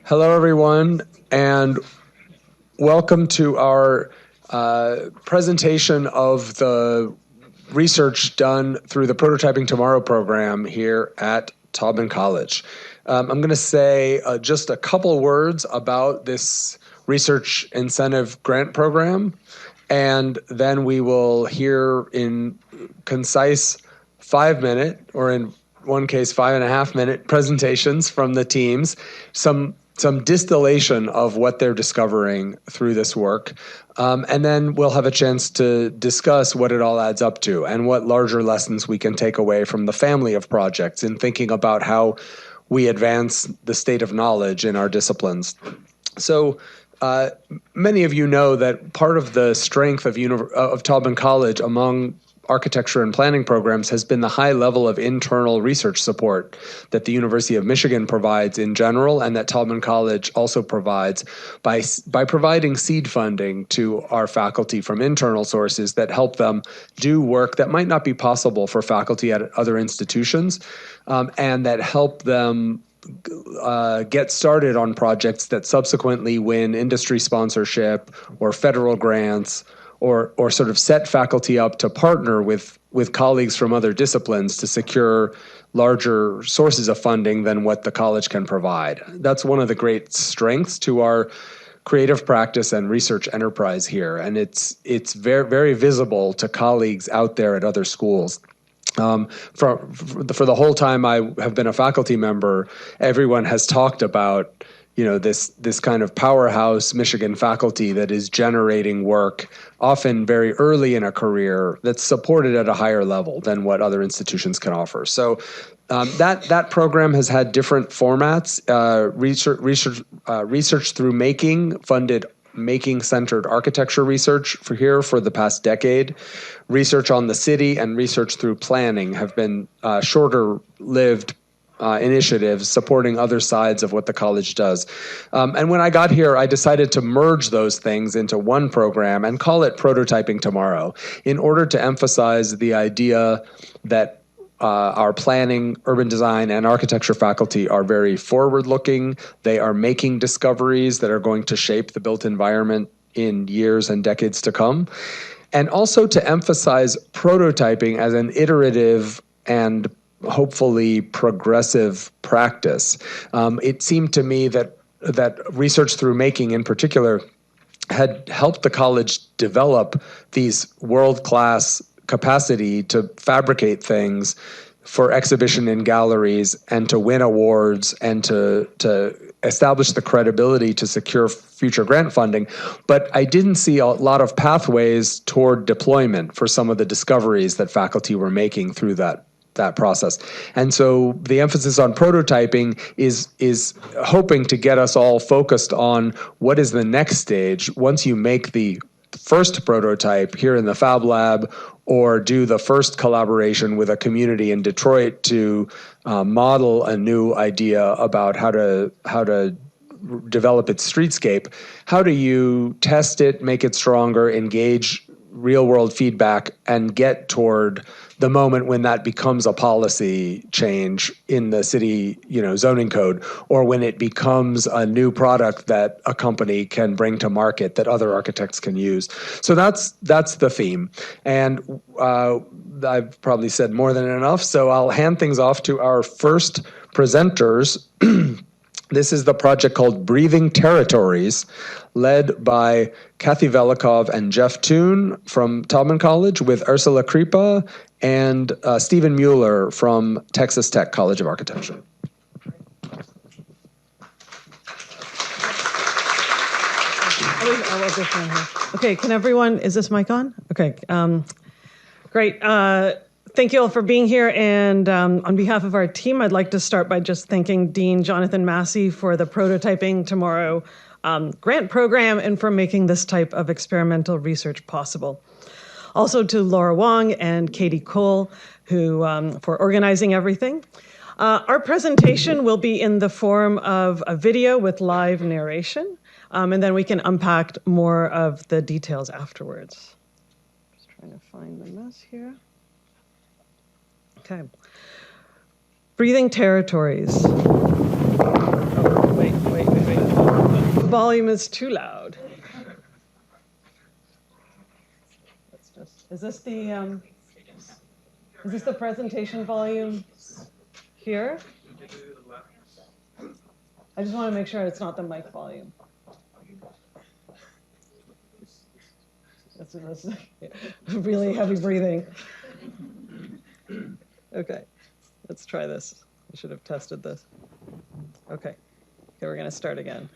Hello, everyone, and welcome to our presentation of the research done through the Prototyping Tomorrow program here at Taubman College. I'm going to say just a couple words about this research incentive grant program, and then we will hear in concise 5-minute, or in one case 5.5-minute presentations from the teams, some distillation of what they're discovering through this work. And then we'll have a chance to discuss what it all adds up to and what larger lessons we can take away from the family of projects in thinking about how we advance the state of knowledge in our disciplines. So many of you know that part of the strength of Taubman College among architecture and planning programs has been the high level of internal research support that the University of Michigan provides in general, and that Taubman College also provides by providing seed funding to our faculty from internal sources that help them do work that might not be possible for faculty at other institutions, and that help them get started on projects that subsequently win industry sponsorship or federal grants, or sort of set faculty up to partner with colleagues from other disciplines to secure larger sources of funding than what the college can provide. That's one of the great strengths to our creative practice and research enterprise here, and it's very, very visible to colleagues out there at other schools. For the whole time I have been a faculty member, everyone has talked about this kind of powerhouse Michigan faculty that is generating work often very early in a career that's supported at a higher level than what other institutions can offer. So that program has had different formats. Research through making funded making-centered architecture research for the past decade. Research on the city and research through planning have been shorter-lived initiatives supporting other sides of what the college does. And when I got here, I decided to merge those things into one program and call it Prototyping Tomorrow in order to emphasize the idea that our planning, urban design, and architecture faculty are very forward-looking. They are making discoveries that are going to shape the built environment in years and decades to come. And also to emphasize prototyping as an iterative and hopefully progressive practice. It seemed to me that research through making in particular had helped the college develop these world-class capacity to fabricate things for exhibition in galleries and to win awards and to establish the credibility to secure future grant funding. But I didn't see a lot of pathways toward deployment for some of the discoveries that faculty were making through that process. And so the emphasis on prototyping is hoping to get us all focused on what is the next stage once you make the first prototype here in the Fab Lab, or do the first collaboration with a community in Detroit to model a new idea about how to develop its streetscape. How do you test it, make it stronger, engage real-world feedback, and get toward the moment when that becomes a policy change in the city, zoning code, or when it becomes a new product that a company can bring to market that other architects can use. So that's the theme. And I've probably said more than enough, so I'll hand things off to our first presenters. This is the project called Breathing Territories, led by Kathy Velikov and Jeff Toon from Taubman College, with Ursula Kripa and Stephen Mueller from Texas Tech College of Architecture. Okay, can everyone, is this mic on? Okay, great. Thank you all for being here, and on behalf of our team, I'd like to start by just thanking Dean Jonathan Massey for the Prototyping Tomorrow grant program and for making this type of experimental research possible. Also to Laura Wong and Katie Cole, who for organizing everything. Our presentation will be in the form of a video with live narration, and then we can unpack more of the details afterwards. Just trying to find the mess here. Okay. Breathing Territories. Wait. volume is too loud. Is this the presentation volume here? I just want to make sure it's not the mic volume. That's really heavy breathing. Okay, let's try this. I should have tested this. Okay, we're going to start again.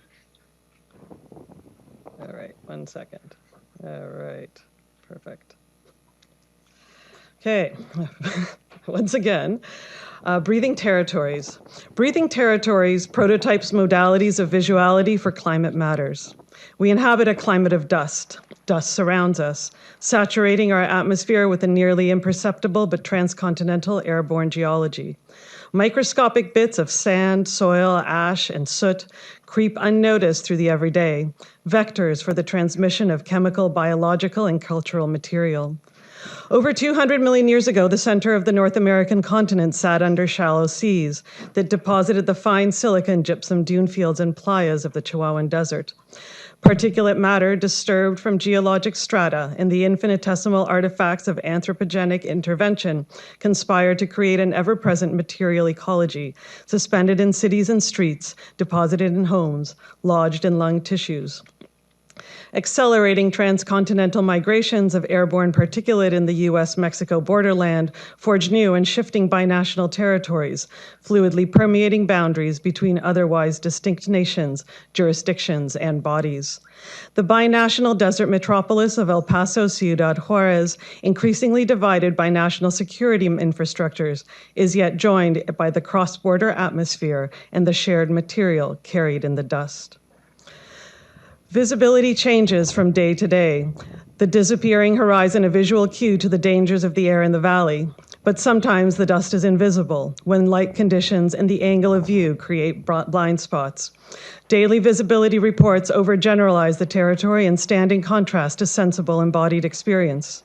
All right, 1 second. All right, perfect. Okay, once again, breathing territories. Breathing territories prototypes modalities of visuality for climate matters. We inhabit a climate of dust. Dust surrounds us, saturating our atmosphere with a nearly imperceptible but transcontinental airborne geology. Microscopic bits of sand, soil, ash, and soot creep unnoticed through the everyday, vectors for the transmission of chemical, biological, and cultural material. Over 200 million years ago, the center of the North American continent sat under shallow seas that deposited the fine silica and gypsum dune fields and playas of the Chihuahuan Desert. Particulate matter disturbed from geologic strata and the infinitesimal artifacts of anthropogenic intervention conspired to create an ever-present material ecology, suspended in cities and streets, deposited in homes, lodged in lung tissues. Accelerating transcontinental migrations of airborne particulate in the U.S.-Mexico borderland forged new and shifting binational territories, fluidly permeating boundaries between otherwise distinct nations, jurisdictions, and bodies. The binational desert metropolis of El Paso, Ciudad Juarez, increasingly divided by national security infrastructures, is yet joined by the cross-border atmosphere and the shared material carried in the dust. Visibility changes from day to day, the disappearing horizon a visual cue to the dangers of the air in the valley. But sometimes the dust is invisible when light conditions and the angle of view create blind spots. Daily visibility reports overgeneralize the territory and stand in contrast to sensible embodied experience.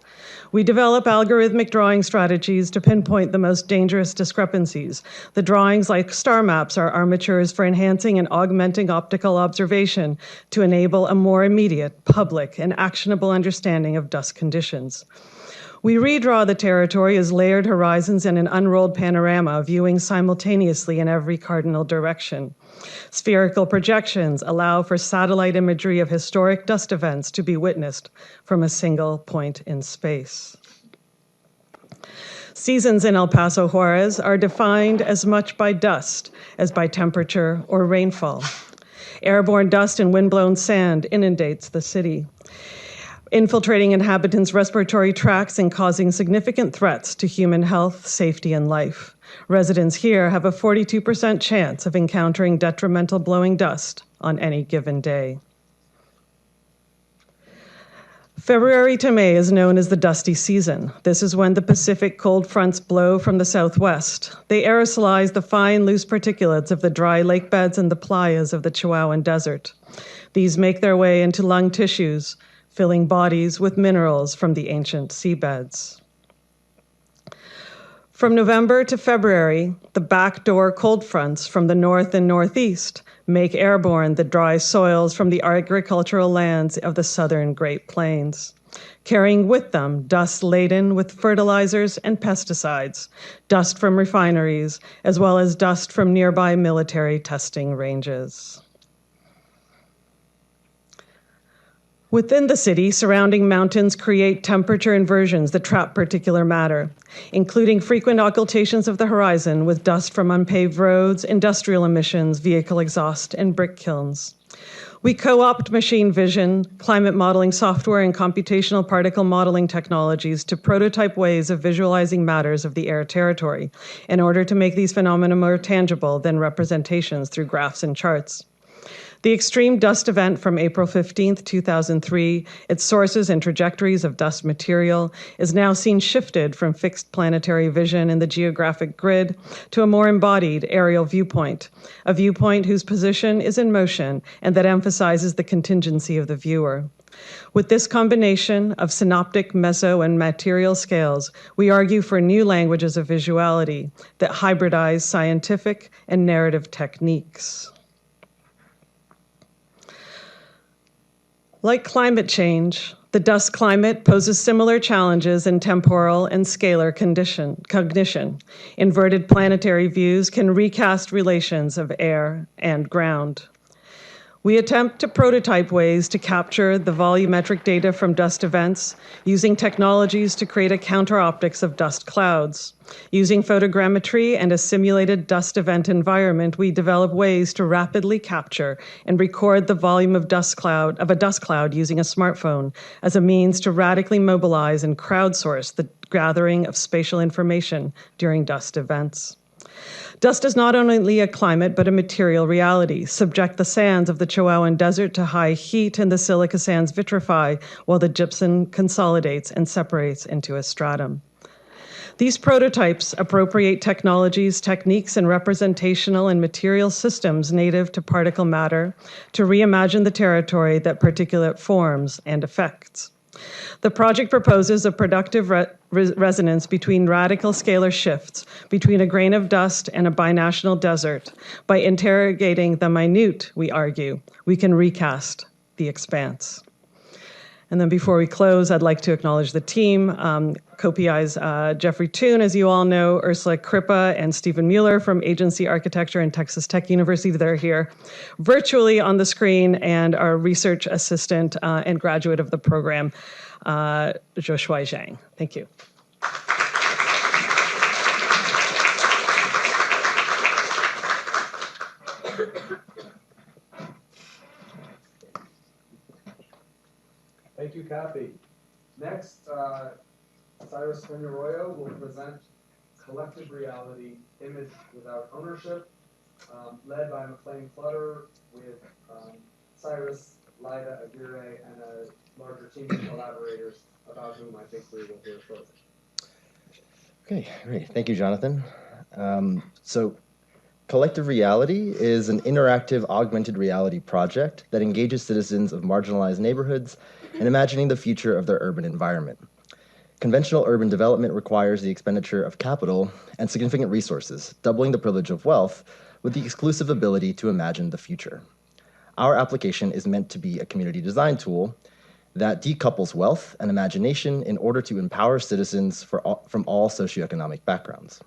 We develop algorithmic drawing strategies to pinpoint the most dangerous discrepancies. The drawings, like star maps, are armatures for enhancing and augmenting optical observation to enable a more immediate, public, and actionable understanding of dust conditions. We redraw the territory as layered horizons in an unrolled panorama, viewing simultaneously in every cardinal direction. Spherical projections allow for satellite imagery of historic dust events to be witnessed from a single point in space. Seasons in El Paso, Juarez are defined as much by dust as by temperature or rainfall. Airborne dust and windblown sand inundates the city, infiltrating inhabitants' respiratory tracts and causing significant threats to human health, safety, and life. Residents here have a 42% chance of encountering detrimental blowing dust on any given day. February to May is known as the dusty season. This is when the Pacific cold fronts blow from the southwest. They aerosolize the fine, loose particulates of the dry lake beds and the playas of the Chihuahuan Desert. These make their way into lung tissues, filling bodies with minerals from the ancient seabeds. From November to February, the backdoor cold fronts from the north and northeast make airborne the dry soils from the agricultural lands of the southern Great Plains, carrying with them dust laden with fertilizers and pesticides, dust from refineries, as well as dust from nearby military testing ranges. Within the city, surrounding mountains create temperature inversions that trap particular matter, including frequent occultations of the horizon with dust from unpaved roads, industrial emissions, vehicle exhaust, and brick kilns. We co-opt machine vision, climate modeling software, and computational particle modeling technologies to prototype ways of visualizing matters of the air territory in order to make these phenomena more tangible than representations through graphs and charts. The extreme dust event from April 15, 2003, its sources and trajectories of dust material, is now seen shifted from fixed planetary vision in the geographic grid to a more embodied aerial viewpoint, a viewpoint whose position is in motion and that emphasizes the contingency of the viewer. With this combination of synoptic, meso, and material scales, we argue for new languages of visuality that hybridize scientific and narrative techniques. Like climate change, the dust climate poses similar challenges in temporal and scalar cognition. Inverted planetary views can recast relations of air and ground. We attempt to prototype ways to capture the volumetric data from dust events using technologies to create a counteroptics of dust clouds. Using photogrammetry and a simulated dust event environment, we develop ways to rapidly capture and record the volume of a dust cloud using a smartphone as a means to radically mobilize and crowdsource the gathering of spatial information during dust events. Dust is not only a climate, but a material reality. Subject the sands of the Chihuahuan Desert to high heat and the silica sands vitrify while the gypsum consolidates and separates into a stratum. These prototypes appropriate technologies, techniques, and representational and material systems native to particle matter to reimagine the territory that particulate forms and affects. The project proposes a productive resonance between radical scalar shifts between a grain of dust and a binational desert. By interrogating the minute, we argue, we can recast the expanse. And then before we close, I'd like to acknowledge the team. Co-PIs Jeffrey Toon, as you all know, Ursula Krippa, and Stephen Mueller from Agency Architecture and Texas Tech University. They're here virtually on the screen, and our research assistant and graduate of the program, Zhuoshui Zhang. Thank you. Thank you, Kathy. Next, Cyrus Peñarroyo will present Collective Reality, Image Without Ownership, led by McLean Clutter with Cyrus, Lida Aguirre, and a larger team of collaborators about whom I think we will hear shortly. Okay, great. Thank you, Jonathan. So Collective Reality is an interactive augmented reality project that engages citizens of marginalized neighborhoods in imagining the future of their urban environment. Conventional urban development requires the expenditure of capital and significant resources, doubling the privilege of wealth with the exclusive ability to imagine the future. Our application is meant to be a community design tool that decouples wealth and imagination in order to empower citizens from all socioeconomic backgrounds.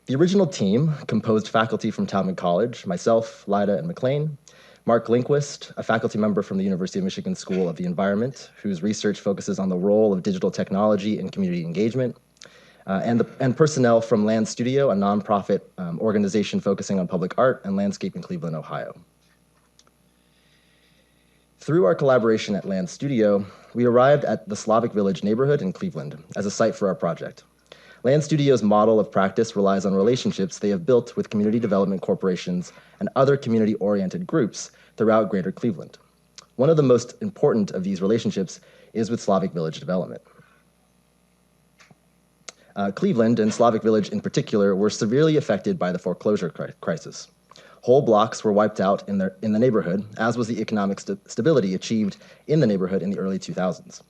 The original team composed faculty from Talbot College, myself, Lida, and McLean, Mark Lindquist, a faculty member from the University of Michigan School of the Environment, whose research focuses on the role of digital technology in community engagement, and personnel from Land Studio, a nonprofit organization focusing on public art and landscape in Cleveland, Ohio. Through our collaboration at Land Studio, we arrived at the Slavic Village neighborhood in Cleveland as a site for our project. Land Studio's model of practice relies on relationships they have built with community development corporations and other community-oriented groups throughout Greater Cleveland. One of the most important of these relationships is with Slavic Village development. Cleveland, and Slavic Village in particular, were severely affected by the foreclosure crisis. Whole blocks were wiped out in the neighborhood, as was the economic stability achieved in the neighborhood in the early 2000s.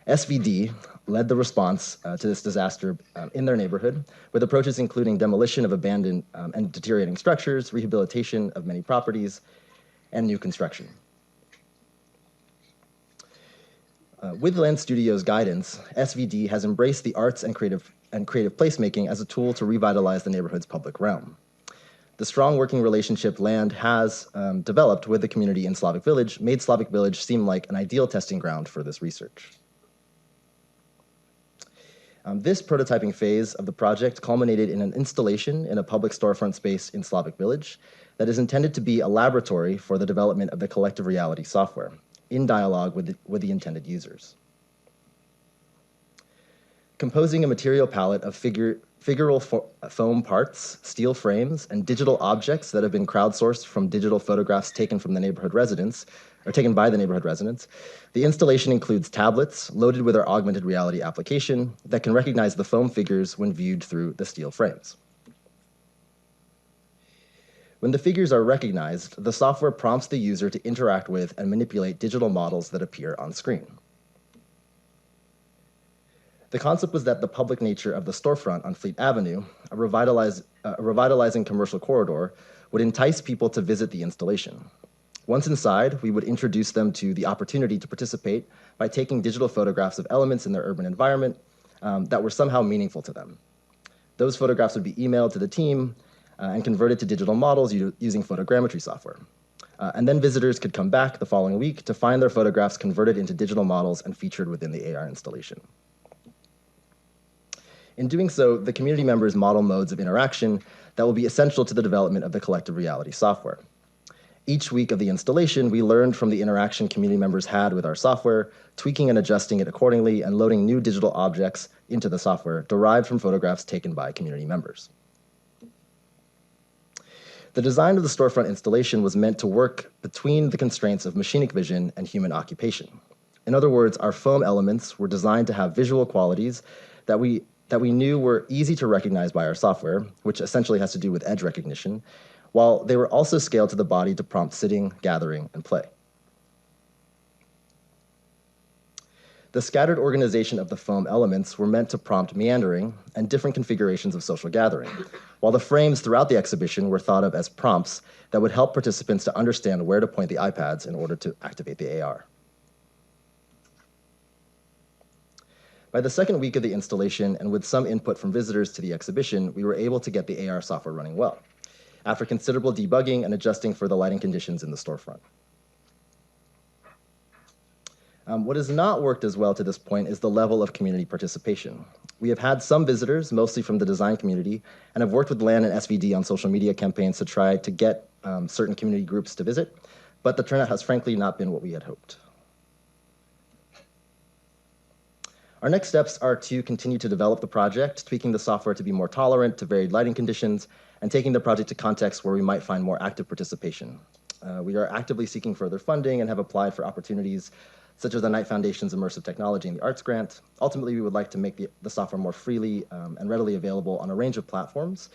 SVD led the response to this disaster in their neighborhood, with approaches including demolition of abandoned and deteriorating structures, rehabilitation of many properties, and new construction. With Land Studio's guidance, SVD has embraced the arts and creative placemaking as a tool to revitalize the neighborhood's public realm. The strong working relationship Land has developed with the community in Slavic Village made Slavic Village seem like an ideal testing ground for this research. This prototyping phase of the project culminated in an installation in a public storefront space in Slavic Village that is intended to be a laboratory for the development of the collective reality software, in dialogue with the intended users. Composing a material palette of figural foam parts, steel frames, and digital objects that have been crowdsourced from digital photographs taken by the neighborhood residents, the installation includes tablets loaded with our augmented reality application that can recognize the foam figures when viewed through the steel frames. When the figures are recognized, the software prompts the user to interact with and manipulate digital models that appear on screen. The concept was that the public nature of the storefront on Fleet Avenue, a revitalizing commercial corridor, would entice people to visit the installation. Once inside, we would introduce them to the opportunity to participate by taking digital photographs of elements in their urban environment that were somehow meaningful to them. Those photographs would be emailed to the team and converted to digital models using photogrammetry software. And then visitors could come back the following week to find their photographs converted into digital models and featured within the AR installation. In doing so, the community members model modes of interaction that will be essential to the development of the collective reality software. Each week of the installation, we learned from the interaction community members had with our software, tweaking and adjusting it accordingly, and loading new digital objects into the software derived from photographs taken by community members. The design of the storefront installation was meant to work between the constraints of machinic vision and human occupation. In other words, our foam elements were designed to have visual qualities that we knew were easy to recognize by our software, which essentially has to do with edge recognition, while they were also scaled to the body to prompt sitting, gathering, and play. The scattered organization of the foam elements were meant to prompt meandering and different configurations of social gathering, while the frames throughout the exhibition were thought of as prompts that would help participants to understand where to point the iPads in order to activate the AR. By the second week of the installation, and with some input from visitors to the exhibition, we were able to get the AR software running well, after considerable debugging and adjusting for the lighting conditions in the storefront. What has not worked as well to this point is the level of community participation. We have had some visitors, mostly from the design community, and have worked with LAN and SVD on social media campaigns to try to get certain community groups to visit, but the turnout has frankly not been what we had hoped. Our next steps are to continue to develop the project, tweaking the software to be more tolerant to varied lighting conditions, and taking the project to contexts where we might find more active participation. We are actively seeking further funding and have applied for opportunities such as the Knight Foundation's Immersive Technology and the Arts Grant. Ultimately, we would like to make the software more freely and readily available on a range of platforms,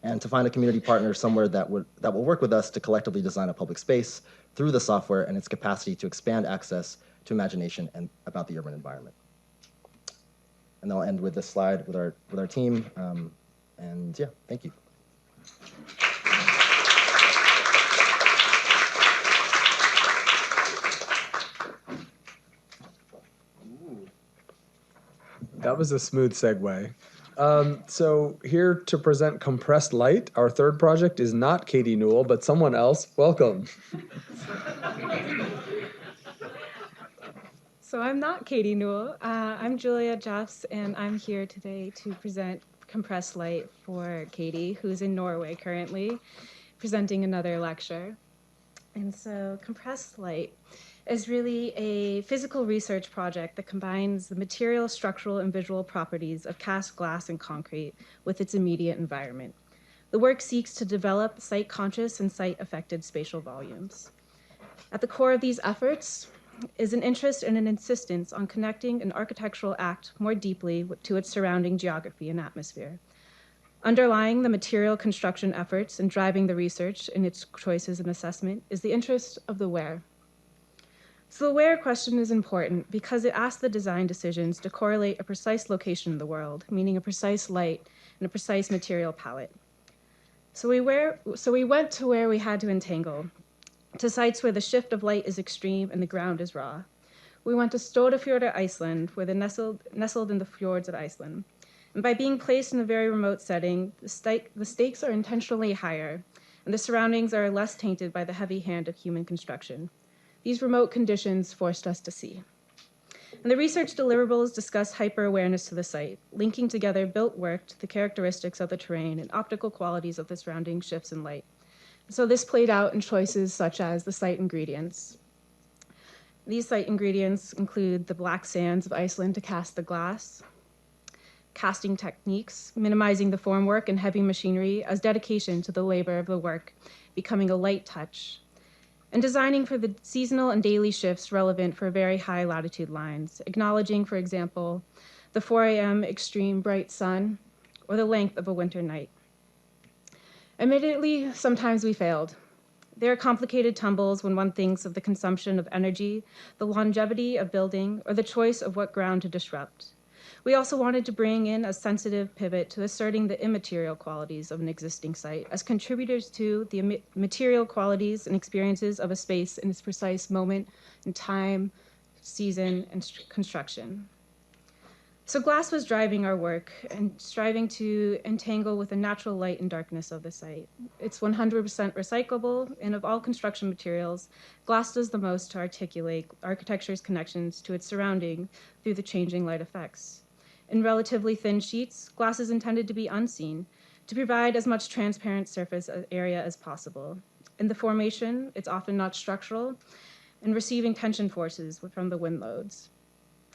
and to find a community partner somewhere that will work with us to collectively design a public space through the software and its capacity to expand access to imagination and about the urban environment. And I'll end with this slide with our team. And yeah, thank you. That was a smooth segue. So here to present Compressed Light, our third project, is not Katie Newell, but someone else. Welcome. So I'm not Katie Newell. I'm Julia Jeffs, and I'm here today to present Compressed Light for Katie, who's in Norway currently, presenting another lecture. And so Compressed Light is really a physical research project that combines the material, structural, and visual properties of cast glass and concrete with its immediate environment. The work seeks to develop site-conscious and site-affected spatial volumes. At the core of these efforts is an interest and an insistence on connecting an architectural act more deeply to its surrounding geography and atmosphere. Underlying the material construction efforts and driving the research in its choices and assessment is the interest of the where. So the where question is important because it asks the design decisions to correlate a precise location in the world, meaning a precise light and a precise material palette. So we went to where we had to entangle, to sites where the shift of light is extreme and the ground is raw. We went to Stodafjordur, Iceland, where nestled in the fjords of Iceland. And by being placed in a very remote setting, the stakes are intentionally higher, and the surroundings are less tainted by the heavy hand of human construction. These remote conditions forced us to see. And the research deliverables discuss hyper-awareness to the site, linking together built work to the characteristics of the terrain and optical qualities of the surrounding shifts in light. So this played out in choices such as the site ingredients. These site ingredients include the black sands of Iceland to cast the glass, casting techniques, minimizing the formwork and heavy machinery as dedication to the labor of the work, becoming a light touch, and designing for the seasonal and daily shifts relevant for very high latitude lines, acknowledging, for example, the 4 a.m. extreme bright sun or the length of a winter night. Admittedly, sometimes we failed. There are complicated tumbles when one thinks of the consumption of energy, the longevity of building, or the choice of what ground to disrupt. We also wanted to bring in a sensitive pivot to asserting the immaterial qualities of an existing site as contributors to the material qualities and experiences of a space in its precise moment in time, season, and construction. So glass was driving our work and striving to entangle with the natural light and darkness of the site. It's 100% recyclable, and of all construction materials, glass does the most to articulate architecture's connections to its surrounding through the changing light effects. In relatively thin sheets, glass is intended to be unseen, to provide as much transparent surface area as possible. In the formation, it's often not structural, and receiving tension forces from the wind loads.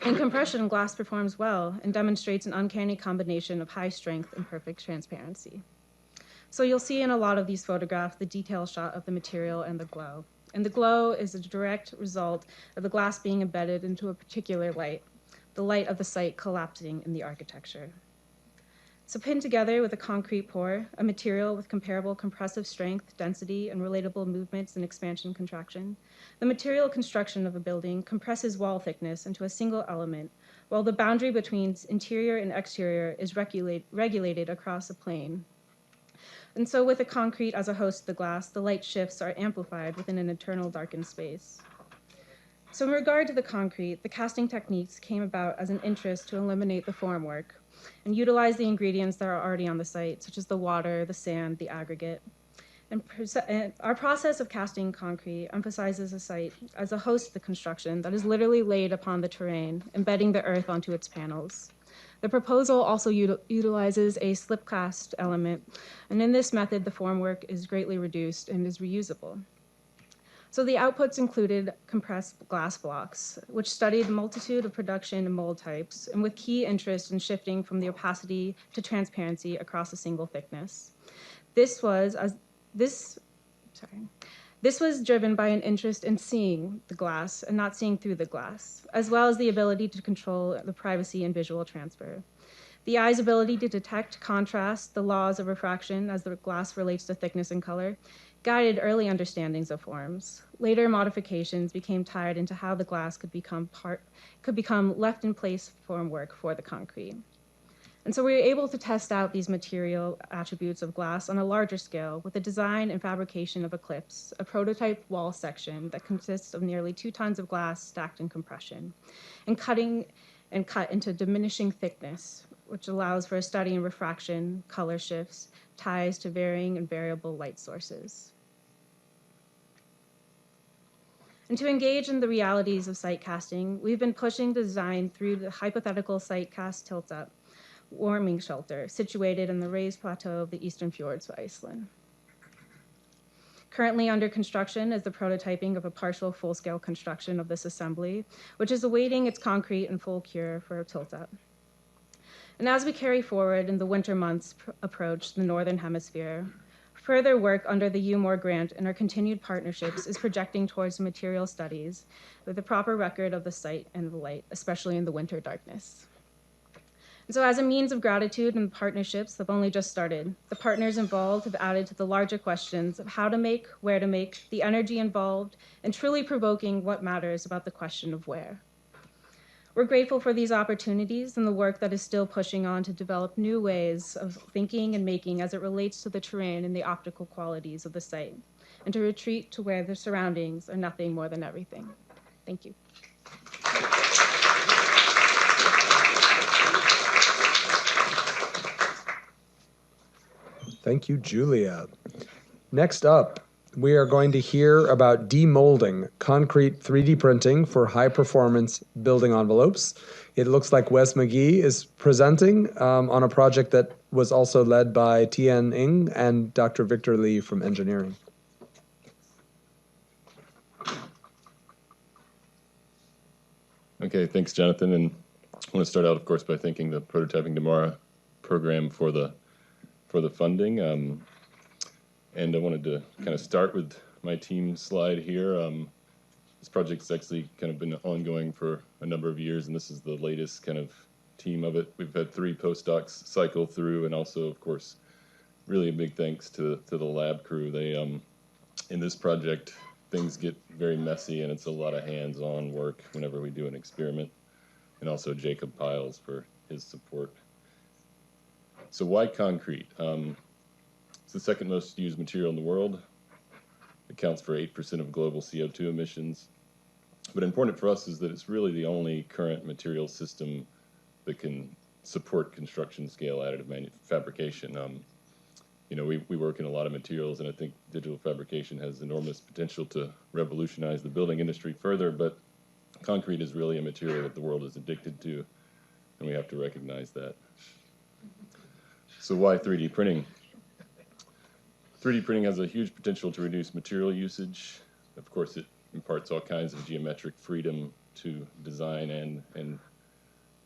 In compression, glass performs well and demonstrates an uncanny combination of high strength and perfect transparency. So you'll see in a lot of these photographs the detail shot of the material and the glow. And the glow is a direct result of the glass being embedded into a particular light, the light of the site collapsing in the architecture. So pinned together with a concrete pour, a material with comparable compressive strength, density, and relatable movements and expansion contraction, the material construction of a building compresses wall thickness into a single element, while the boundary between interior and exterior is regulated across a plane. And so with the concrete as a host to the glass, the light shifts are amplified within an internal darkened space. So in regard to the concrete, the casting techniques came about as an interest to eliminate the formwork and utilize the ingredients that are already on the site, such as the water, the sand, the aggregate. And our process of casting concrete emphasizes the site as a host to the construction that is literally laid upon the terrain, embedding the earth onto its panels. The proposal also utilizes a slip cast element, and in this method, the formwork is greatly reduced and is reusable. So the outputs included compressed glass blocks, which studied the multitude of production and mold types, and with key interest in shifting from the opacity to transparency across a single thickness. This was driven by an interest in seeing the glass and not seeing through the glass, as well as the ability to control the privacy and visual transfer. The eye's ability to detect contrast, the laws of refraction as the glass relates to thickness and color, guided early understandings of forms. Later modifications became tied into how the glass could become left in place formwork for the concrete. And so we were able to test out these material attributes of glass on a larger scale with the design and fabrication of Eclipse, a prototype wall section that consists of nearly 2 tons of glass stacked in compression, and cut into diminishing thickness, which allows for a study in refraction, color shifts, ties to varying and variable light sources. And to engage in the realities of site casting, we've been pushing the design through the hypothetical site cast tilt-up warming shelter situated in the raised plateau of the eastern fjords of Iceland. Currently under construction is the prototyping of a partial full-scale construction of this assembly, which is awaiting its concrete and full cure for a tilt-up. And as we carry forward in the winter months approach the Northern Hemisphere, further work under the UMOR grant and our continued partnerships is projecting towards material studies with a proper record of the site and the light, especially in the winter darkness. And so as a means of gratitude and partnerships have only just started, the partners involved have added to the larger questions of how to make, where to make, the energy involved, and truly provoking what matters about the question of where. We're grateful for these opportunities and the work that is still pushing on to develop new ways of thinking and making as it relates to the terrain and the optical qualities of the site, and to retreat to where the surroundings are nothing more than everything. Thank you. Thank you, Julia. Next up, we are going to hear about demolding concrete 3D printing for high-performance building envelopes. It looks like Wes McGee is presenting on a project that was also led by Tien Ng and Dr. Victor Lee from engineering. Okay, thanks, Jonathan. And I want to start out, of course, by thanking the Prototyping Tomorrow program for the funding. And I wanted to kind of start with my team slide here. This project's actually kind of been ongoing for a number of years, and this is the latest kind of team of it. We've had 3 postdocs cycle through, and also, of course, really a big thanks to the lab crew. They, in this project, things get very messy, and it's a lot of hands-on work whenever we do an experiment. And also Jacob Piles for his support. So why concrete? It's the second most used material in the world. It accounts for 8% of global CO2 emissions. But important for us is that it's really the only current material system that can support construction scale additive fabrication. You know, we work in a lot of materials, and I think digital fabrication has enormous potential to revolutionize the building industry further, but concrete is really a material that the world is addicted to, and we have to recognize that. So why 3D printing? 3D printing has a huge potential to reduce material usage. Of course, it imparts all kinds of geometric freedom to design and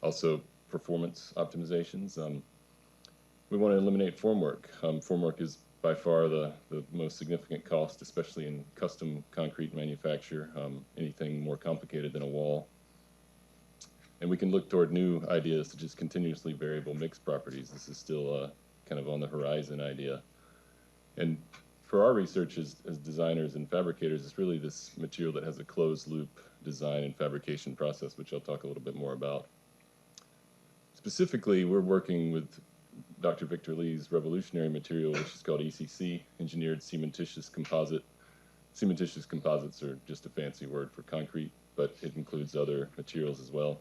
also performance optimizations. We want to eliminate formwork. Formwork is by far the most significant cost, especially in custom concrete manufacture, anything more complicated than a wall. And we can look toward new ideas such as continuously variable mixed properties. This is still kind of on the horizon idea. And for our research as designers and fabricators, it's really this material that has a closed loop design and fabrication process, which I'll talk a little bit more about. Specifically, we're working with Dr. Victor Lee's revolutionary material, which is called ECC, engineered cementitious composite. Cementitious composites are just a fancy word for concrete, but it includes other materials as well.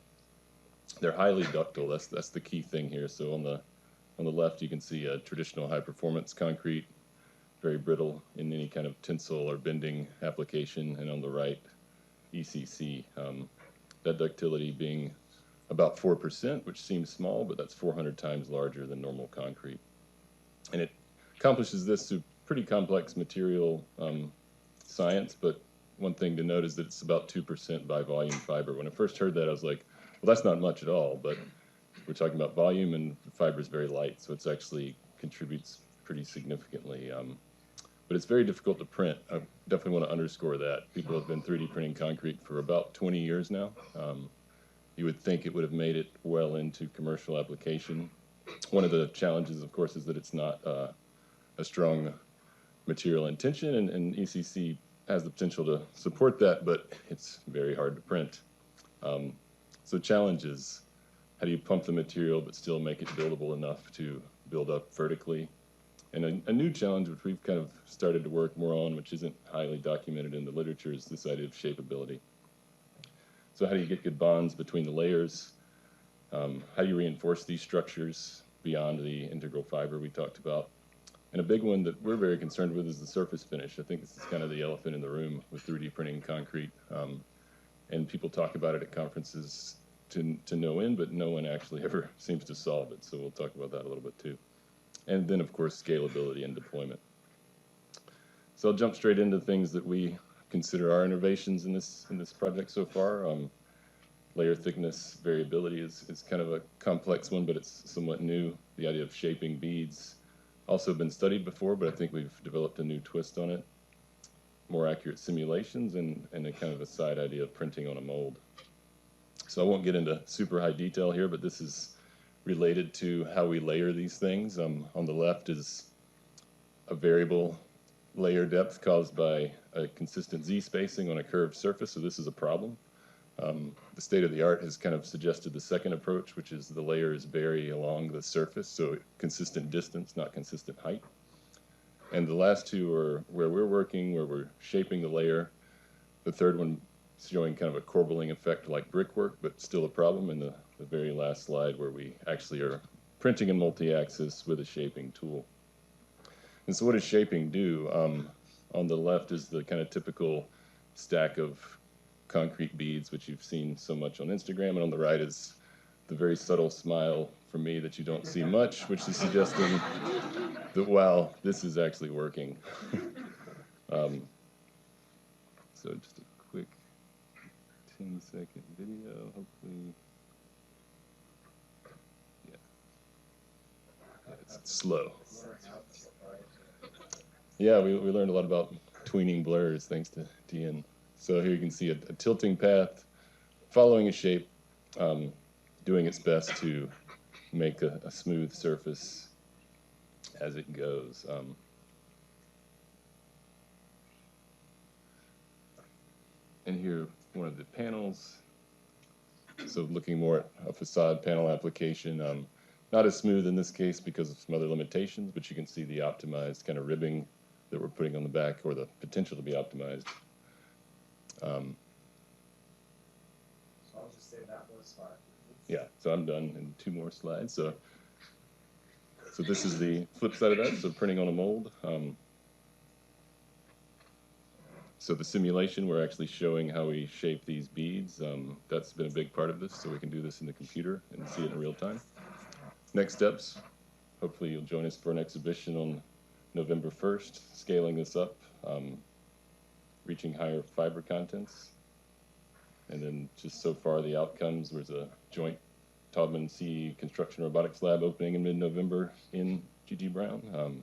They're highly ductile. That's the key thing here. So on the left, you can see a traditional high-performance concrete, very brittle in any kind of tensile or bending application, and on the right, ECC. That ductility being about 4%, which seems small, but that's 400 times larger than normal concrete. And it accomplishes this through pretty complex material science, but one thing to note is that it's about 2% by volume fiber. When I first heard that, I was like, well, that's not much at all, but we're talking about volume, and the fiber is very light, so it's actually contributes pretty significantly. But it's very difficult to print. I definitely want to underscore that. People have been 3D printing concrete for about 20 years now. You would think it would have made it well into commercial application. One of the challenges, of course, is that it's not a strong material in tension, and ECC has the potential to support that, but it's very hard to print. So challenges: how do you pump the material but still make it buildable enough to build up vertically? And a new challenge, which we've kind of started to work more on, which isn't highly documented in the literature, is this idea of shapeability. So how do you get good bonds between the layers? How do you reinforce these structures beyond the integral fiber we talked about? And a big one that we're very concerned with is the surface finish. I think this is kind of the elephant in the room with 3D printing concrete. And people talk about it at conferences to no end, but no one actually ever seems to solve it. So we'll talk about that a little bit too. And then, of course, scalability and deployment. So I'll jump straight into things that we consider our innovations in this project so far. Layer thickness variability is kind of a complex one, but it's somewhat new. The idea of shaping beads also been studied before, but I think we've developed a new twist on it. More accurate simulations and a kind of a side idea of printing on a mold. So I won't get into super high detail here, but this is related to how we layer these things. On the left is a variable layer depth caused by a consistent Z spacing on a curved surface, so this is a problem. The state of the art has kind of suggested the second approach, which is the layers vary along the surface, so consistent distance, not consistent height. And the last two are where we're working, where we're shaping the layer. The third one is showing kind of a corbelling effect like brickwork, but still a problem in the very last slide, where we actually are printing in multi-axis with a shaping tool. And so what does shaping do? On the left is the kind of typical stack of concrete beads, which you've seen so much on Instagram, and on the right is the very subtle smile for me that you don't see much, which is suggesting that, wow, this is actually working. So just a quick 10-second video, hopefully. It's slow. Yeah, we learned a lot about tweening blurs thanks to Dean. So here you can see a tilting path, following a shape, doing its best to make a smooth surface as it goes. And here, one of the panels. So looking more at a facade panel application, not as smooth in this case because of some other limitations, but you can see the optimized kind of ribbing that we're putting on the back, or the potential to be optimized. So I'll just say that was fine. Yeah, so I'm done in 2 more slides. So this is the flip side of that, so printing on a mold. So the simulation, we're actually showing how we shape these beads. That's been a big part of this, so we can do this in the computer and see it in real time. Next steps, hopefully you'll join us for an exhibition on November 1st, scaling this up, reaching higher fiber contents. And then just so far the outcomes, there's a joint Taubman CE Construction Robotics Lab opening in mid-November in G.G. Brown,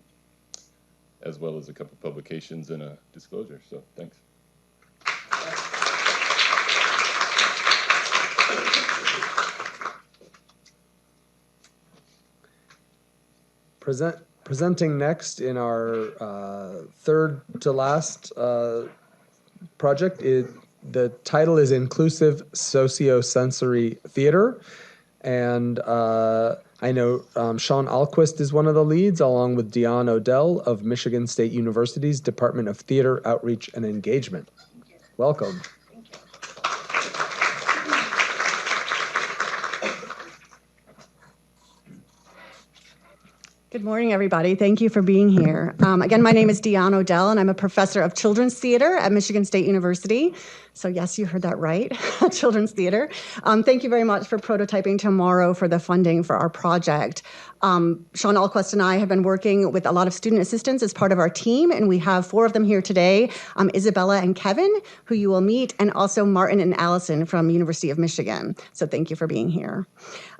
as well as a couple publications and a disclosure. So thanks. Presenting next in our third to last project, the title is Inclusive Sociosensory Theater. And I know Sean Alquist is one of the leads, along with Dion Odell of Michigan State University's Department of Theater Outreach and Engagement. Welcome. Good morning, everybody. Thank you for being here. Again, my name is Dion Odell, and I'm a professor of children's theater at Michigan State University. So yes, you heard that right, children's theater. Thank you very much for prototyping tomorrow for the funding for our project. Sean Alquist and I have been working with a lot of student assistants as part of our team, and we have 4 of them here today, Isabella and Kevin, who you will meet, and also Martin and Allison from University of Michigan. So thank you for being here.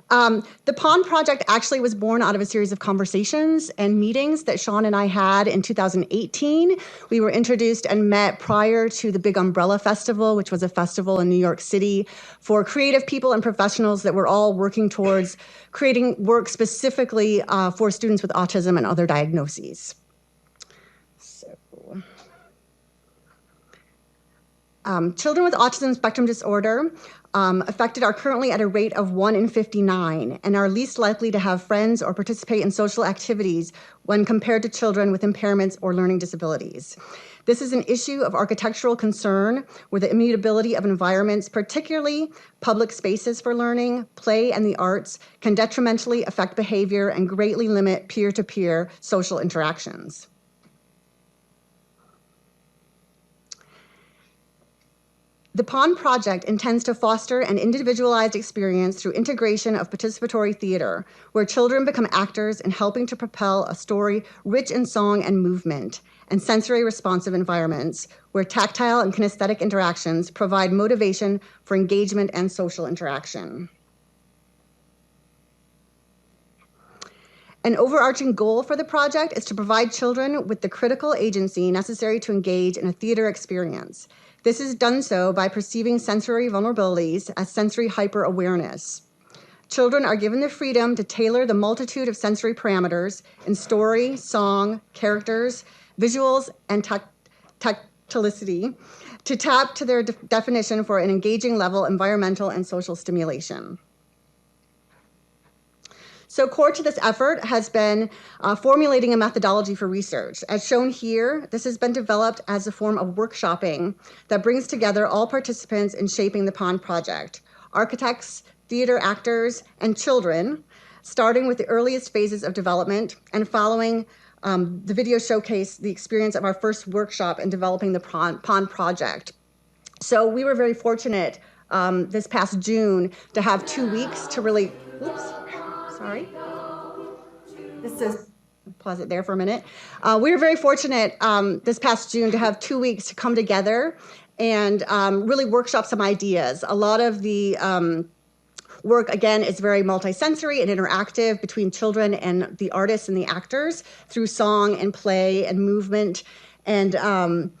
The Pond Project actually was born out of a series of conversations and meetings that Sean and I had in 2018. We were introduced and met prior to the Big Umbrella Festival, which was a festival in New York City for creative people and professionals that were all working towards creating work specifically for students with autism and other diagnoses. Children with autism spectrum disorder affected are currently at a rate of 1 in 59 and are least likely to have friends or participate in social activities when compared to children with impairments or learning disabilities. This is an issue of architectural concern where the immutability of environments, particularly public spaces for learning, play, and the arts, can detrimentally affect behavior and greatly limit peer-to-peer social interactions. The Pond Project intends to foster an individualized experience through integration of participatory theater, where children become actors in helping to propel a story rich in song and movement, and sensory responsive environments, where tactile and kinesthetic interactions provide motivation for engagement and social interaction. An overarching goal for the project is to provide children with the critical agency necessary to engage in a theater experience. This is done so by perceiving sensory vulnerabilities as sensory hyper-awareness. Children are given the freedom to tailor the multitude of sensory parameters in story, song, characters, visuals, and tactilicity to tap to their definition for an engaging level environmental and social stimulation. So core to this effort has been formulating a methodology for research. As shown here, this has been developed as a form of workshopping that brings together all participants in shaping the Pond Project: architects, theater actors, and children, starting with the earliest phases of development and following the video showcase the experience of our first workshop in developing the Pond Project. So we were very fortunate this past June to have 2 weeks to really, sorry. This is, pause it there for a minute. We were very fortunate this past June to have 2 weeks to come together and really workshop some ideas. A lot of the work, again, is very multisensory and interactive between children and the artists and the actors through song and play and movement. And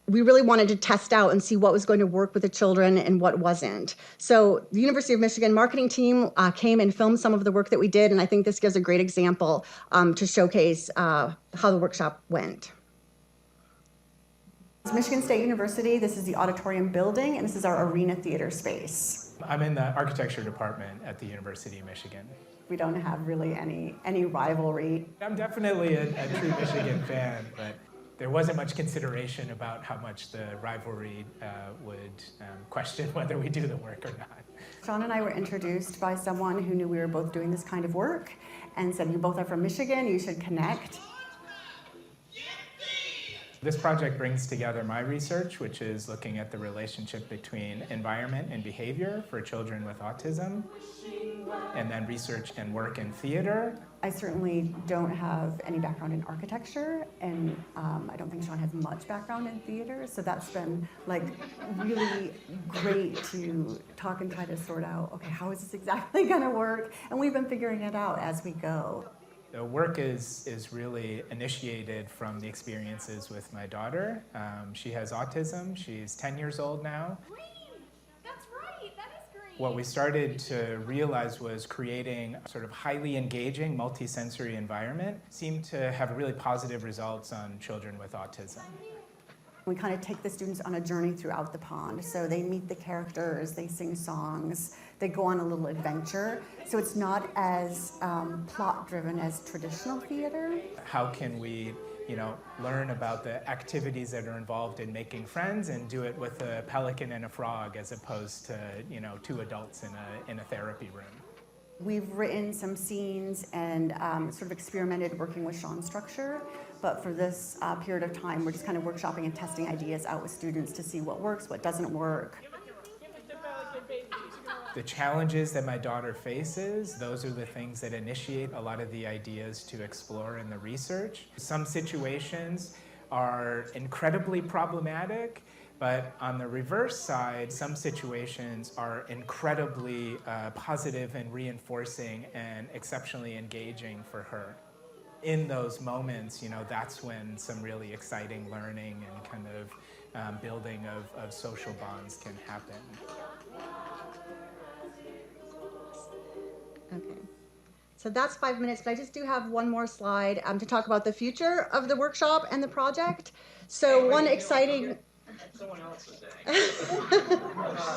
we really wanted to test out and see what was going to work with the children and what wasn't. So the University of Michigan marketing team came and filmed some of the work that we did, and I think this gives a great example to showcase how the workshop went. Michigan State University, this is the auditorium building, and this is our arena theater space. I'm in the architecture department at the University of Michigan. We don't have really any rivalry. I'm definitely a true Michigan fan, but there wasn't much consideration about how much the rivalry would question whether we do the work or not. Sean and I were introduced by someone who knew we were both doing this kind of work and said, you both are from Michigan, you should connect. This project brings together my research, which is looking at the relationship between environment and behavior for children with autism, and then research and work in theater. I certainly don't have any background in architecture, and I don't think Sean has much background in theater, so that's been like really great to talk and try to sort out, okay, how is this exactly gonna work? And we've been figuring it out as we go. The work is really initiated from the experiences with my daughter. She has autism. She's 10 years old now. Green! That's right, that is green. What we started to realize was creating a sort of highly engaging, multisensory environment seemed to have really positive results on children with autism. We kind of take the students on a journey throughout the pond. So they meet the characters, they sing songs, they go on a little adventure. So it's not as plot-driven as traditional theater. How can we, learn about the activities that are involved in making friends and do it with a pelican and a frog as opposed to, two adults in a therapy room? We've written some scenes and sort of experimented working with Sean's structure, but for this period of time, we're just kind of workshopping and testing ideas out with students to see what works, what doesn't work. The challenges that my daughter faces, those are the things that initiate a lot of the ideas to explore in the research. Some situations are incredibly problematic, but on the reverse side, some situations are incredibly positive and reinforcing and exceptionally engaging for her. In those moments, that's when some really exciting learning and kind of building of social bonds can happen. Okay. So that's 5 minutes, but I just do have one more slide to talk about the future of the workshop and the project. So one exciting... Someone else today.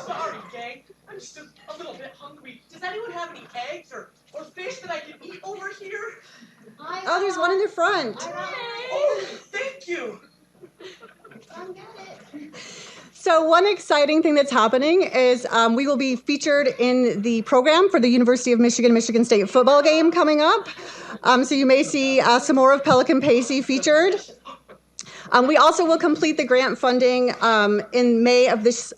Sorry, gang. I'm just a little bit hungry. Does anyone have any eggs or fish that I can eat over here? Oh, there's one in the front. Oh, thank you. So one exciting thing that's happening is we will be featured in the program for the University of Michigan State football game coming up. So you may see some more of Pelican Pacey featured. We also will complete the grant funding in May of this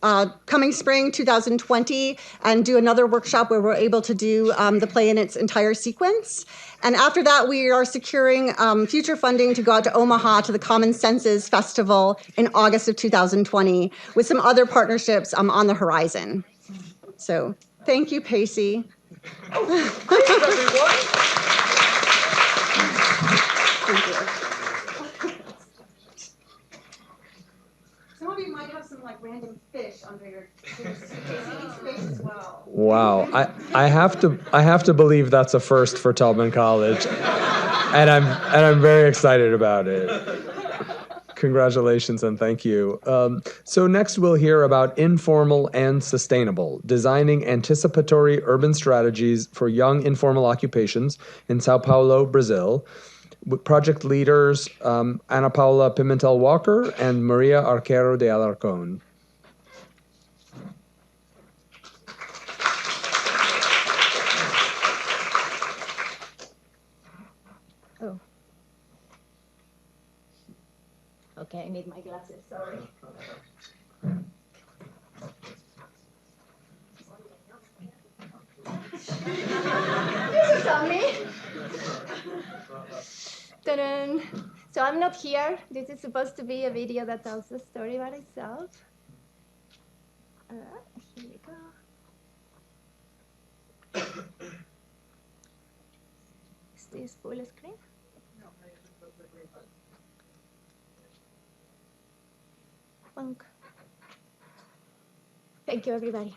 coming spring, 2020, and do another workshop where we're able to do the play in its entire sequence. And after that, we are securing future funding to go out to Omaha to the Common Senses Festival in August of 2020 with some other partnerships on the horizon. So thank you, Pacey. Thanks, everyone. Thank you. Some of you might have some random fish under your suitcase. He eats fish as well. Wow, I have to believe that's a first for Tubman College, and I'm very excited about it. Congratulations and thank you. So next we'll hear about informal and sustainable, designing anticipatory urban strategies for young informal occupations in Sao Paulo, Brazil. With project leaders Ana Paula Pimentel Walker and Maria Arquero de Alarcón. Oh. Okay, I need my glasses, sorry. This is on me. Ta-da. So I'm not here. This is supposed to be a video that tells the story about itself. Here we go. Is this full screen? Bonk. Thank you, everybody.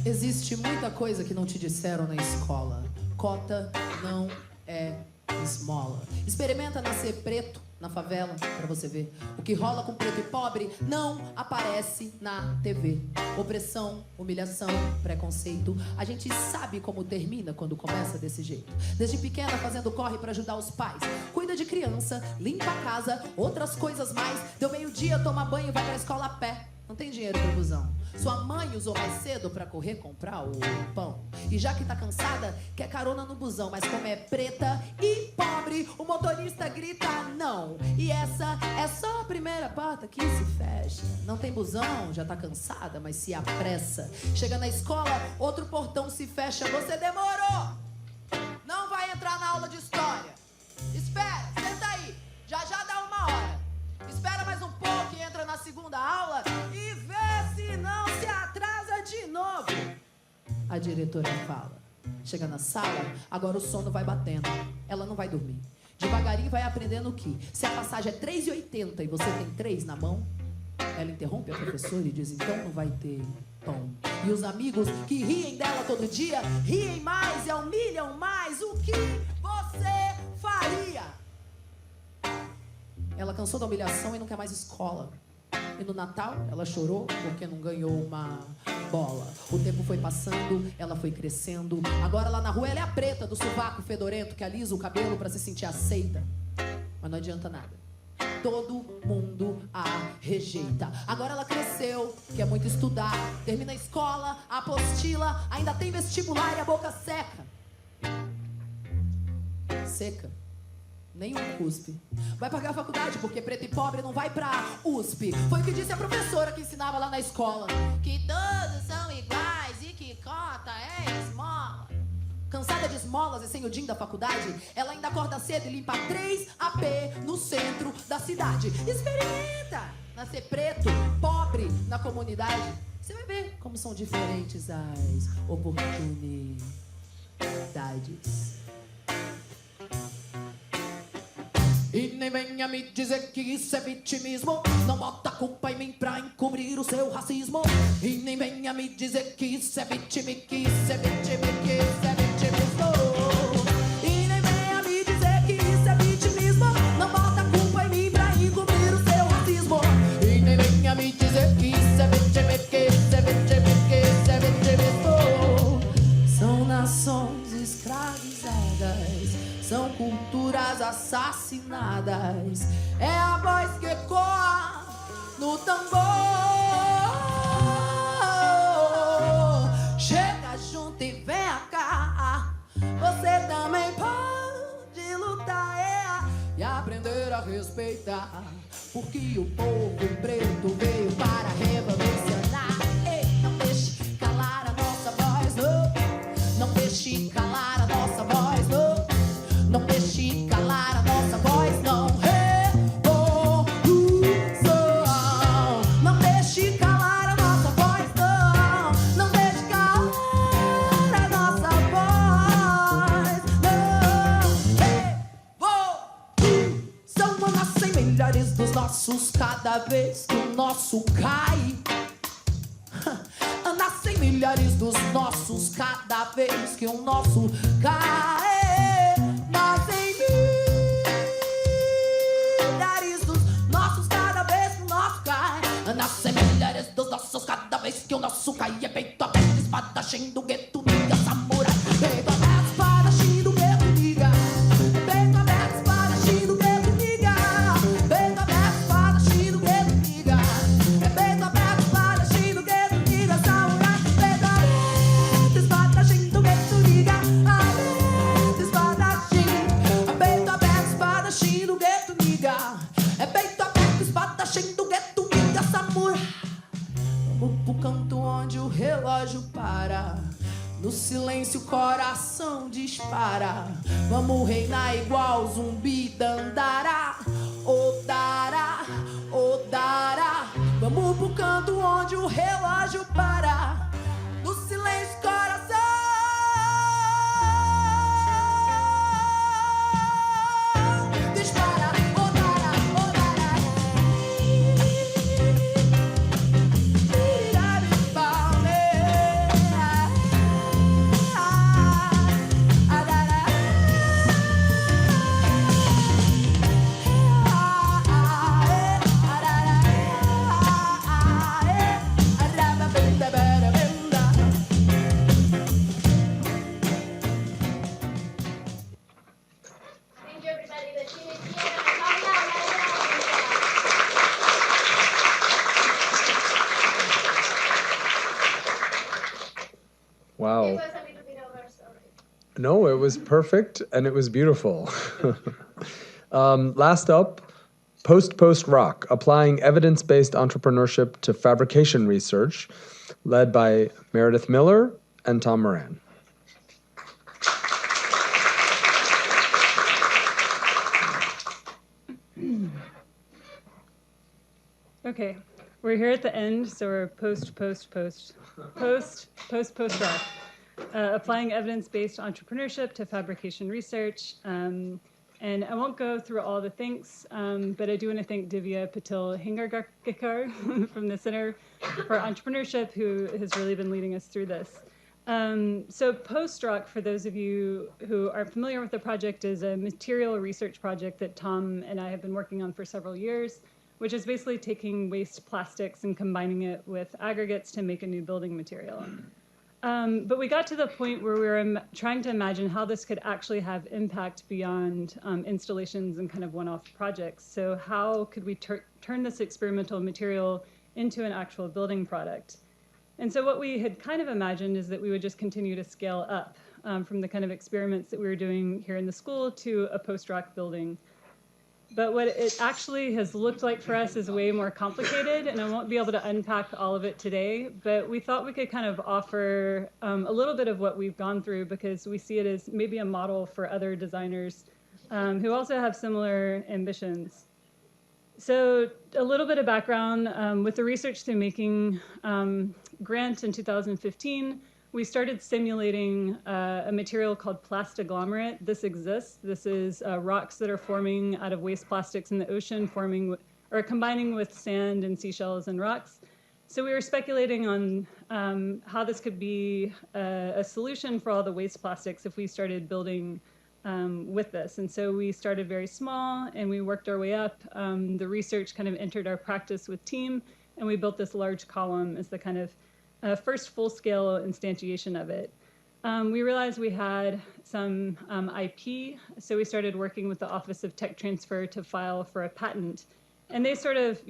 Existe muita coisa que não te disseram na escola. Cota não é esmola. Experimenta nascer preto na favela pra você ver. O que rola com preto e pobre não aparece na TV. Opressão, humilhação, preconceito. A gente sabe como termina quando começa desse jeito. Desde pequena fazendo corre pra ajudar os pais. Cuida de criança, limpa a casa, outras coisas mais. Deu meio-dia, toma banho e vai pra escola a pé. Não tem dinheiro pro busão. Sua mãe usou mais cedo pra correr comprar o pão. E já que tá cansada, quer carona no busão. Mas como é preta e pobre, o motorista grita não. E essa é só a primeira porta que se fecha. Não tem busão, já tá cansada, mas se apressa. Chega na escola, outro portão se fecha. Você demorou! Não vai entrar na aula de história. Espera, senta aí. Já dá 1 hora. Espera mais um pouco e entra na segunda aula e vê se não se atrasa de novo. A diretora fala. Chega na sala, agora o sono vai batendo. Ela não vai dormir. Devagarinho vai aprendendo que se a passagem é 3,80 e você tem 3 na mão, ela interrompe a professora e diz, então não vai ter pão. E os amigos que riem dela todo dia, riem mais e a humilham mais. O que você faria? Ela cansou da humilhação e não quer mais escola. E no Natal, ela chorou porque não ganhou uma bola. O tempo foi passando, ela foi crescendo. Agora lá na rua ela é a preta do sovaco fedorento que alisa o cabelo pra se sentir aceita. Mas não adianta nada. Todo mundo a rejeita. Agora ela cresceu, quer muito estudar. Termina a escola, a apostila, ainda tem vestibular e a boca seca. Seca. Nenhum cuspe. Vai pagar a faculdade porque preto e pobre não vai pra USP. Foi o que disse a professora que ensinava lá na escola. Que todos são iguais e que cota é esmola. Cansada de esmolas e sem o din da faculdade, ela ainda acorda cedo e limpa 3 AP no centro da cidade. Experimenta nascer preto, pobre na comunidade. Você vai ver como são diferentes as oportunidades. E nem venha me dizer que isso é vitimismo. Não bota a culpa em mim pra encobrir o seu racismo. E nem venha me dizer que isso é vitimismo, que isso é vitimismo, que isso é vitimismo. E nem venha me dizer que isso é vitimismo. Não bota a culpa em mim pra encobrir o seu racismo. E nem venha me dizer que isso é vitimismo, que isso é vitimismo, que isso é vitimismo. São nações escravizadas, são culturas assassinadas. É a voz que ecoa no tambor. Chega junto e vem cá. Você também pode lutar e aprender a respeitar. Porque o povo preto veio para revolucionar. Ei, não deixe calar a nossa voz, não. Não deixe calar a nossa voz, não. Não deixe calar a nossa voz, não. Revolução. Não deixe calar a nossa voz, não. Não deixe calar a nossa voz, não. Revolução. Nascem milhares dos nossos cada vez que o nosso cai. Nascem milhares dos nossos cada vez que o nosso cai. Nascem milhares dos nossos cada vez que o nosso cai. Nascem milhares dos nossos cada vez que o nosso cai. É peito aberto, espadachim do gueto, niga, samurai. Peito aberto, espadachim do gueto, niga. Peito aberto, espadachim do gueto, niga. Peito aberto, espadachim do gueto, niga. É peito aberto, espadachim do gueto, niga, samurai. Peito aberto, espadachim do gueto, niga. Aberto, espadachim. Peito aberto, espadachim do gueto, niga. É peito aberto, espadachim do gueto, niga, samurai. Vamos pro canto onde o relógio para. No silêncio o coração dispara. Vamos reinar igual zumbi Dandará. Odará, odará. Vamos pro canto onde o relógio para. No silêncio o coração dispara. Odará, odará. No, it was perfect and it was beautiful. Last up, Post Rock, applying evidence-based entrepreneurship to fabrication research, led by Meredith Miller and Tom Moran. Okay, we're here at the end, so we're post rock. Applying evidence-based entrepreneurship to fabrication research. And I won't go through all the thanks, but I do want to thank Divya Patil Hingarkar from the Center for Entrepreneurship, who has really been leading us through this. So post-rock, for those of you who are familiar with the project, is a material research project that Tom and I have been working on for several years, which is basically taking waste plastics and combining it with aggregates to make a new building material. But we got to the point where we were trying to imagine how this could actually have impact beyond installations and kind of one-off projects. So how could we turn this experimental material into an actual building product? And so what we had kind of imagined is that we would just continue to scale up from the kind of experiments that we were doing here in the school to a post-rock building. But what it actually has looked like for us is way more complicated, and I won't be able to unpack all of it today, but we thought we could kind of offer a little bit of what we've gone through, because we see it as maybe a model for other designers who also have similar ambitions. So a little bit of background, with the Research Through Making grant in 2015, we started simulating a material called plastaglomerate. This exists. This is rocks that are forming out of waste plastics in the ocean, combining with sand and seashells and rocks. So we were speculating on how this could be a solution for all the waste plastics if we started building with this. And so we started very small and we worked our way up. The research kind of entered our practice with team, and we built this large column as the kind of first full-scale instantiation of it. We realized we had some IP, so we started working with the Office of Tech Transfer to file for a patent. And they sort of,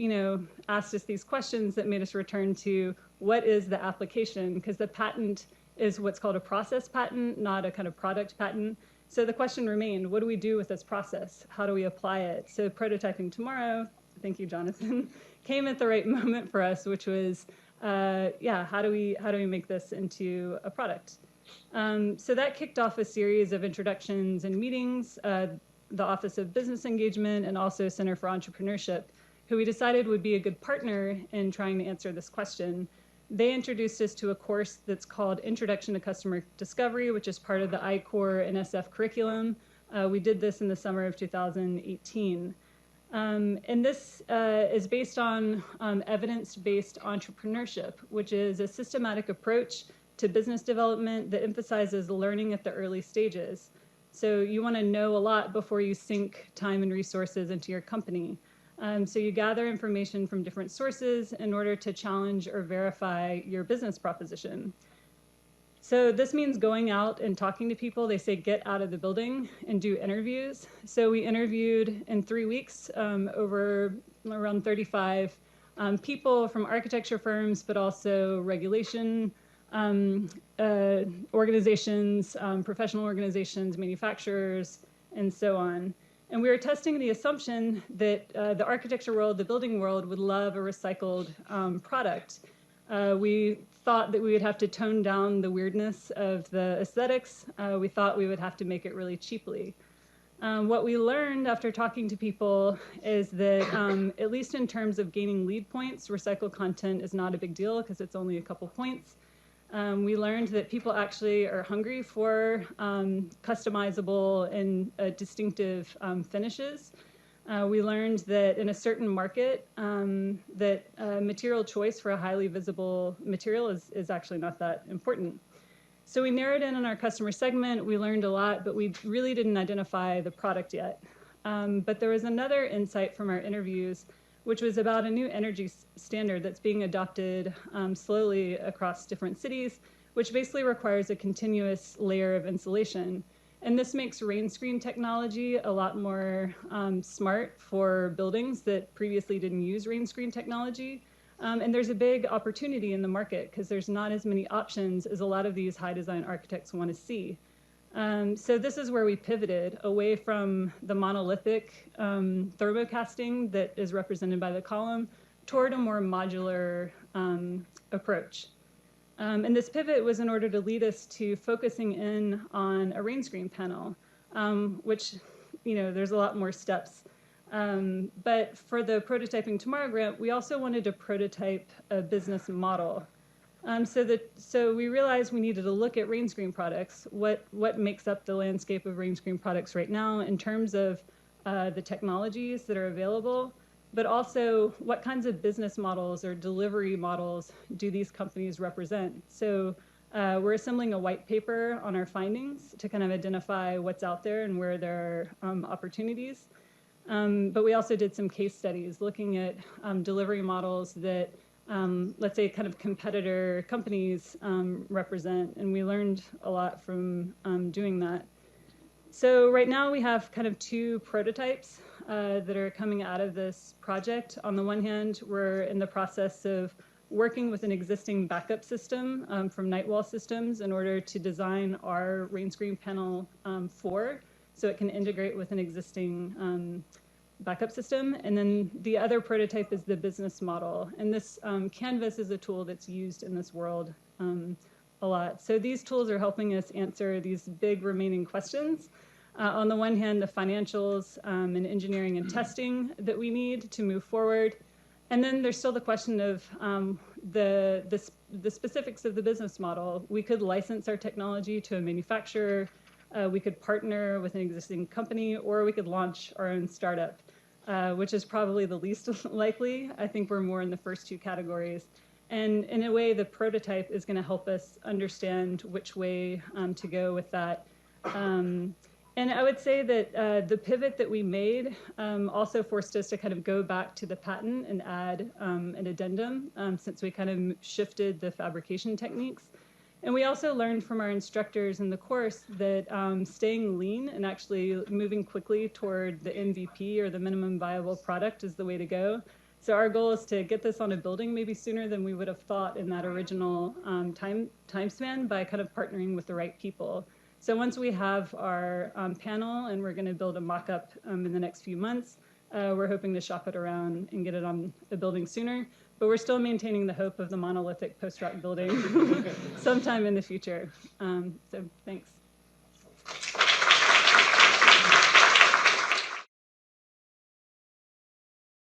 asked us these questions that made us return to what is the application, because the patent is what's called a process patent, not a kind of product patent. So the question remained, what do we do with this process? How do we apply it? So Prototyping Tomorrow, thank you, Jonathan, came at the right moment for us, which was, how do we make this into a product? So that kicked off a series of introductions and meetings, the Office of Business Engagement and also Center for Entrepreneurship, who we decided would be a good partner in trying to answer this question. They introduced us to a course that's called Introduction to Customer Discovery, which is part of the I-Core and SF curriculum. We did this in the summer of 2018. And this is based on evidence-based entrepreneurship, which is a systematic approach to business development that emphasizes learning at the early stages. So you want to know a lot before you sink time and resources into your company. So you gather information from different sources in order to challenge or verify your business proposition. So this means going out and talking to people. They say get out of the building and do interviews. So we interviewed in 3 weeks over around 35 people from architecture firms, but also regulation organizations, professional organizations, manufacturers, and so on. And we were testing the assumption that the architecture world, the building world, would love a recycled product. We thought that we would have to tone down the weirdness of the aesthetics. We thought we would have to make it really cheaply. What we learned after talking to people is that, at least in terms of gaining lead points, recycled content is not a big deal because it's only a couple points. We learned that people actually are hungry for customizable and distinctive finishes. We learned that in a certain market, that material choice for a highly visible material is actually not that important. So we narrowed in on our customer segment. We learned a lot, but we really didn't identify the product yet. But there was another insight from our interviews, which was about a new energy standard that's being adopted slowly across different cities, which basically requires a continuous layer of insulation. And this makes rain screen technology a lot more smart for buildings that previously didn't use rain screen technology. And there's a big opportunity in the market because there's not as many options as a lot of these high design architects want to see. So this is where we pivoted away from the monolithic thermocasting that is represented by the column toward a more modular approach. And this pivot was in order to lead us to focusing in on a rain screen panel, which, there's a lot more steps. But for the Prototyping Tomorrow grant, we also wanted to prototype a business model. So we realized we needed to look at rain screen products, what makes up the landscape of rain screen products right now in terms of the technologies that are available, but also what kinds of business models or delivery models do these companies represent. So we're assembling a white paper on our findings to kind of identify what's out there and where there are opportunities. But we also did some case studies looking at delivery models that let's say kind of competitor companies represent, and we learned a lot from doing that. So right now we have kind of two prototypes that are coming out of this project. On the one hand, we're in the process of working with an existing backup system from Nightwall Systems in order to design our rain screen panel 4 so it can integrate with an existing backup system. And then the other prototype is the business model. And this Canvas is a tool that's used in this world a lot. So these tools are helping us answer these big remaining questions. On the one hand, the financials and engineering and testing that we need to move forward. And then there's still the question of the specifics of the business model. We could license our technology to a manufacturer, we could partner with an existing company, or we could launch our own startup, which is probably the least likely. I think we're more in the first two categories. And in a way, the prototype is going to help us understand which way to go with that. And I would say that the pivot that we made also forced us to kind of go back to the patent and add an addendum since we kind of shifted the fabrication techniques. And we also learned from our instructors in the course that staying lean and actually moving quickly toward the MVP or the minimum viable product is the way to go. So our goal is to get this on a building maybe sooner than we would have thought in that original time span by kind of partnering with the right people. So once we have our panel and we're going to build a mock-up in the next few months, we're hoping to shop it around and get it on a building sooner. But we're still maintaining the hope of the monolithic post-rock building sometime in the future. So thanks.